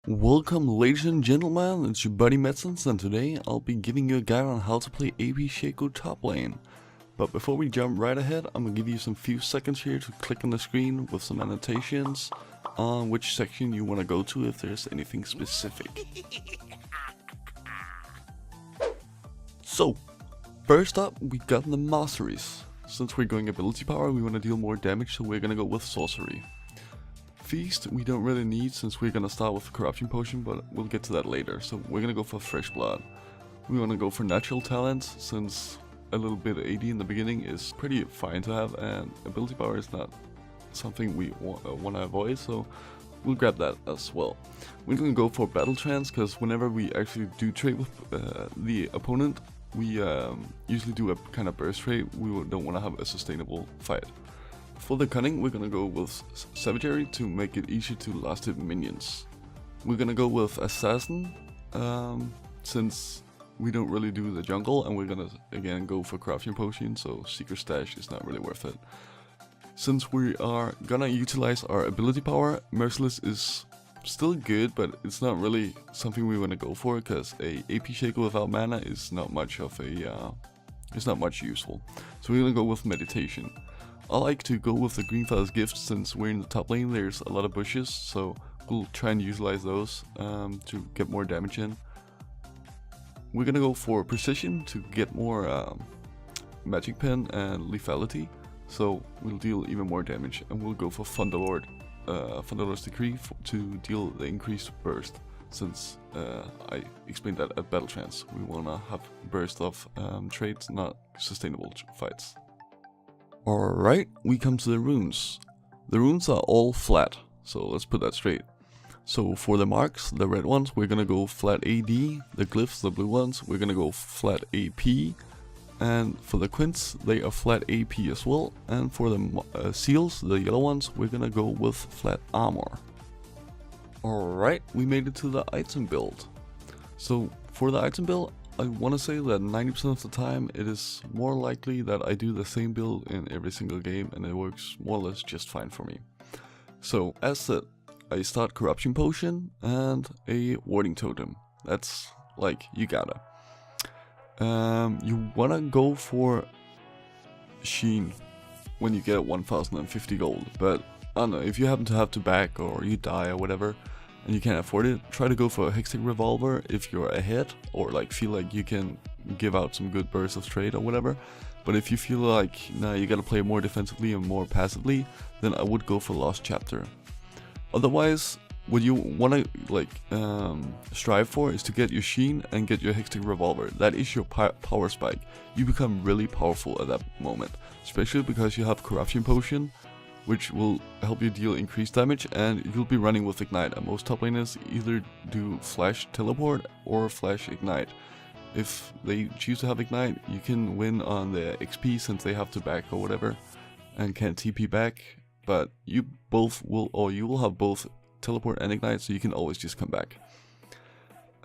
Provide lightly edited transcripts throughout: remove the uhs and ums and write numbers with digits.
Welcome ladies and gentlemen, it's your buddy MetZense, and today I'll be giving you a guide on how to play AP Shaco top lane. But before we jump right ahead, I'm gonna give you some few seconds here to click on the screen with some annotations on which section you want to go to if there's anything specific. So, first up we got the Masteries. Since we're going ability power, we want to deal more damage, so we're gonna go with sorcery. Feast we don't really need since we're gonna start with corruption potion, but we'll get to that later. So we're gonna go for fresh blood. We wanna go for natural talents since a little bit of AD in the beginning is pretty fine to have, and ability power is not something we wanna avoid, so we'll grab that as well. We're gonna go for battle trance because whenever we actually do trade with the opponent, we usually do a kind of burst trade. We don't want to have a sustainable fight. For the cunning, we're gonna go with Savagery to make it easier to last hit minions. We're gonna go with Assassin, since we don't really do the jungle, and we're gonna again go for Corruption Potion, so Secret Stash is not really worth it. Since we are gonna utilize our ability power, Merciless is still good, but it's not really something we wanna go for, because a AP Shaco without mana is not much of a, it's not much useful. So we're gonna go with Meditation. I like to go with the Greenfellow's Gift since we're in the top lane, there's a lot of bushes, so we'll try and utilize those to get more damage in. We're gonna go for Precision to get more Magic Pen and Lethality, so we'll deal even more damage, and we'll go for Thunderlord's Decree to deal the increased burst, since I explained that at Battle Trance. We wanna have burst of trades, not sustainable fights. Alright, we come to the runes. The runes are all flat, so let's put that straight. So for the marks, the red ones, we're gonna go flat AD, the glyphs, the blue ones, we're gonna go flat AP, and for the quints, they are flat AP as well, and for the seals, the yellow ones, we're gonna go with flat armor. Alright, we made it to the item build. So for the item build, I want to say that 90% of the time it is more likely that I do the same build in every single game, and it works more or less just fine for me. So as said, I start Corruption Potion and a Warding Totem. That's like, you gotta. You wanna go for Sheen when you get 1050 gold, but I don't know, if you happen to have to back or you die or whatever, and you can't afford it, try to go for a Hextech Revolver if you're ahead, or like feel like you can give out some good bursts of trade or whatever. But if you feel like, nah, you gotta play more defensively and more passively, then I would go for Lost Chapter. Otherwise, what you wanna like strive for is to get your Sheen and get your Hextech Revolver. That is your power spike. You become really powerful at that moment, especially because you have Corruption Potion, which will help you deal increased damage, and you'll be running with Ignite, and most top laners either do Flash Teleport or Flash Ignite. If they choose to have Ignite, you can win on the XP since they have to back or whatever, and can't TP back, but you will have both Teleport and Ignite, so you can always just come back.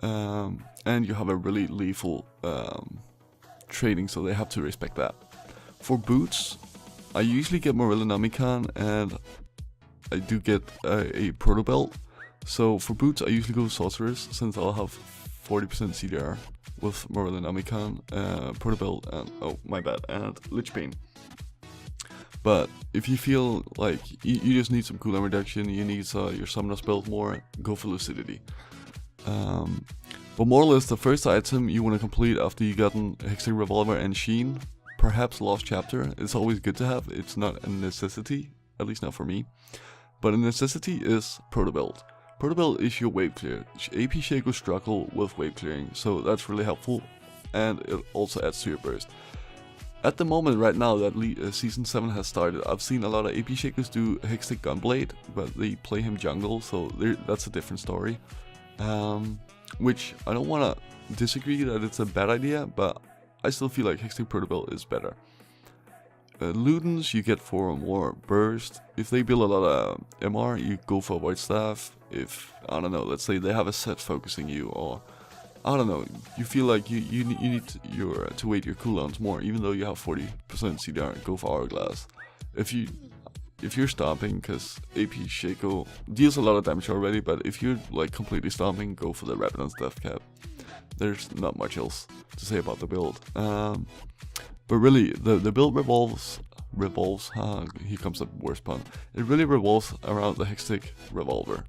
And you have a really lethal trading, so they have to respect that. For boots, I usually get Morella Namikon, and I do get a Proto Belt. So for boots, I usually go Sorceress, since I'll have 40% CDR with Morella Namikon, Proto Belt, and oh my bad, and Lich Bane. But if you feel like you just need some cooldown reduction, you need your Summoner's Belt more, go for Lucidity. But more or less, the first item you want to complete after you gotten Hextech Revolver and Sheen, perhaps Lost Chapter, is always good to have. It's not a necessity, at least not for me. But a necessity is Proto Belt. Proto Belt is your wave clear. AP Shaco struggle with wave clearing, so that's really helpful, and it also adds to your burst. At the moment right now that Season 7 has started, I've seen a lot of AP Shakos do Hextech Gunblade, but they play him jungle, so that's a different story. Which I don't want to disagree that it's a bad idea, but I still feel like Hextech Proto Belt is better. Ludens you get for more burst. If they build a lot of MR, you go for Void Staff. If, I don't know, let's say they have a set focusing you, or I don't know, you feel like you need to wait your cooldowns more, even though you have 40% CDR, go for Hourglass. If you if you're stomping, because AP Shaco deals a lot of damage already, but if you're like completely stomping, go for the Rabadon's Death Cap. There's not much else to say about the build. But really, the build revolves, here comes the worst pun. It really revolves around the Hextech Revolver.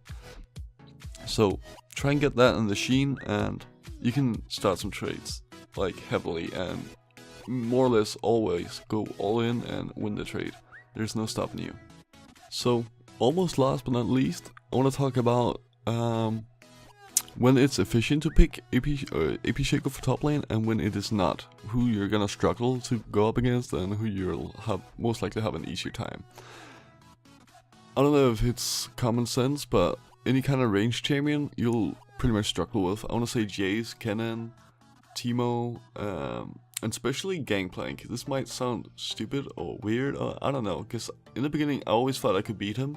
So try and get that in the Sheen, and you can start some trades like heavily and more or less always go all in and win the trade. There's no stopping you. So almost last but not least, I want to talk about when it's efficient to pick AP Shaco for top lane and when it is not. Who you're gonna struggle to go up against and who you'll most likely have an easier time. I don't know if it's common sense, but any kind of ranged champion you'll pretty much struggle with. I want to say Jace, Kennen, Teemo, and especially Gangplank. This might sound stupid or weird, or I don't know, because in the beginning I always thought I could beat him.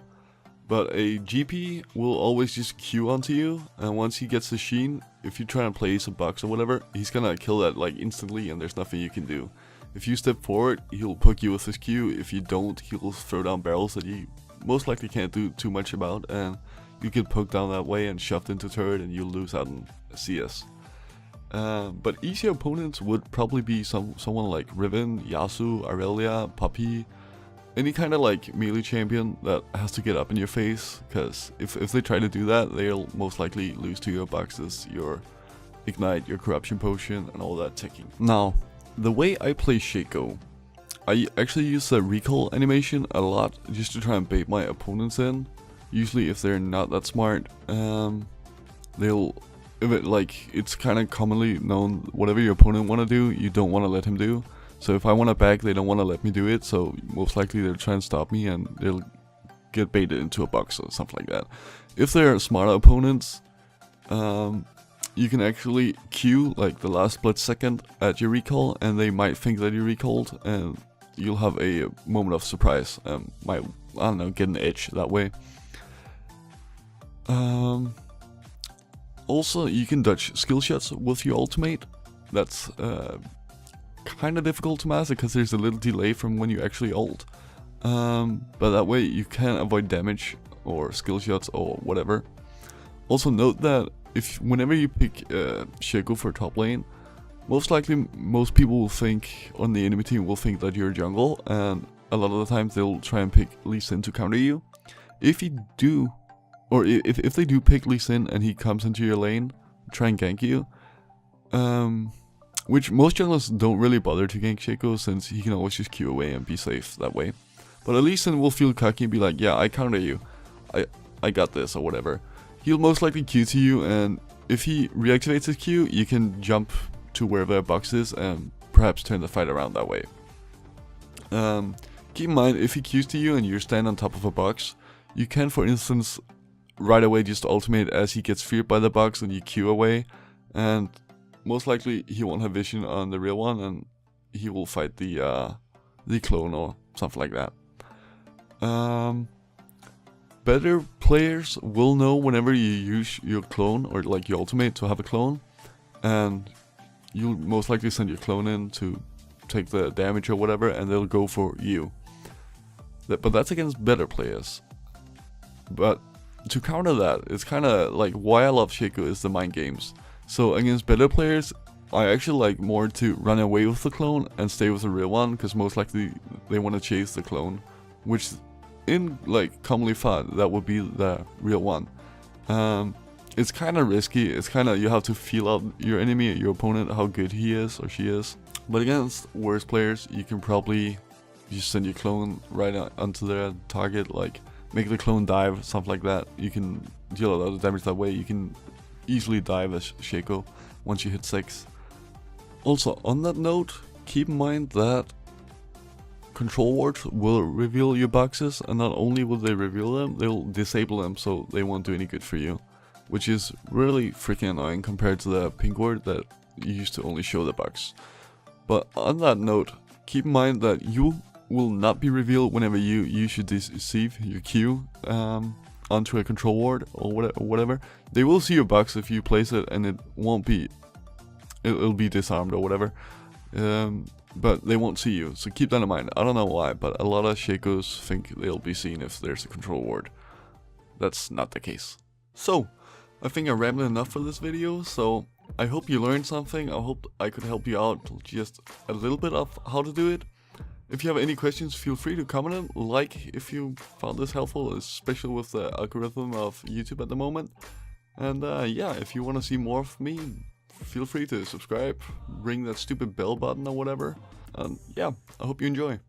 But a GP will always just Q onto you, and once he gets the Sheen, if you try and place a box or whatever, he's gonna kill that like instantly and there's nothing you can do. If you step forward, he'll poke you with his Q. If you don't, he'll throw down barrels that you most likely can't do too much about, and you get poked down that way and shoved into turret and you'll lose out in CS. But easier opponents would probably be someone like Riven, Yasuo, Aurelia, Puppey. Any kind of like melee champion that has to get up in your face, because if they try to do that, they'll most likely lose to your boxes, your ignite, your corruption potion, and all that ticking. Now, the way I play Shaco, I actually use the recall animation a lot just to try and bait my opponents in. Usually, if they're not that smart, it's kind of commonly known, whatever your opponent want to do, you don't want to let him do. So if I want to back, they don't want to let me do it, so most likely they'll try and stop me and they'll get baited into a box or something like that. If they're smarter opponents, you can actually Q like the last split second at your recall, and they might think that you recalled, and you'll have a moment of surprise. Might, I don't know, get an edge that way. Also, you can dodge skill shots with your ultimate. That's kind of difficult to master because there's a little delay from when you actually ult. But that way you can avoid damage or skill shots or whatever. Also note that whenever you pick Shaco for top lane, most likely most people will think on the enemy team will think that you're jungle, and a lot of the times they'll try and pick Lee Sin to counter you. If you do, or if they do pick Lee Sin and he comes into your lane, try and gank you. Which most junglers don't really bother to gank Shaco, since he can always just Q away and be safe that way. But at least then will feel cocky and be like, yeah, I counter you, I got this or whatever. He'll most likely Q to you, and if he reactivates his Q, you can jump to wherever a box is and perhaps turn the fight around that way. Keep in mind, if he Qs to you and you stand on top of a box, you can, for instance, right away just ultimate as he gets feared by the box and you Q away, and most likely he won't have vision on the real one and he will fight the clone or something like that. Better players will know whenever you use your clone or like your ultimate to have a clone, and you'll most likely send your clone in to take the damage or whatever, and they'll go for you. But that's against better players. But to counter that, it's kind of like why I love Shaco is the mind games. So against better players, I actually like more to run away with the clone and stay with the real one, because most likely they want to chase the clone, which in like commonly thought that would be the real one. It's kind of risky. It's kind of, you have to feel out your enemy, your opponent, how good he is or she is. But against worse players, you can probably just send your clone right onto their target, like make the clone dive, something like that. You can deal a lot of damage that way. You can easily dive as Shaco once you hit 6. Also, on that note, keep in mind that control wards will reveal your boxes, and not only will they reveal them, they'll disable them so they won't do any good for you, which is really freaking annoying compared to the pink ward that you used to only show the box. But on that note, keep in mind that you will not be revealed whenever you should deceive your Q onto a control ward or whatever. They will see your box if you place it, and it won't be, it'll be disarmed or whatever. but they won't see you, so keep that in mind. I don't know why, but a lot of Shacos think they'll be seen if there's a control ward. That's not the case. So, I think I rambled enough for this video, so I hope you learned something. I hope I could help you out just a little bit of how to do it. If you have any questions, feel free to comment them. Like if you found this helpful, especially with the algorithm of YouTube at the moment. And yeah, if you want to see more of me, feel free to subscribe, ring that stupid bell button or whatever. And yeah, I hope you enjoy.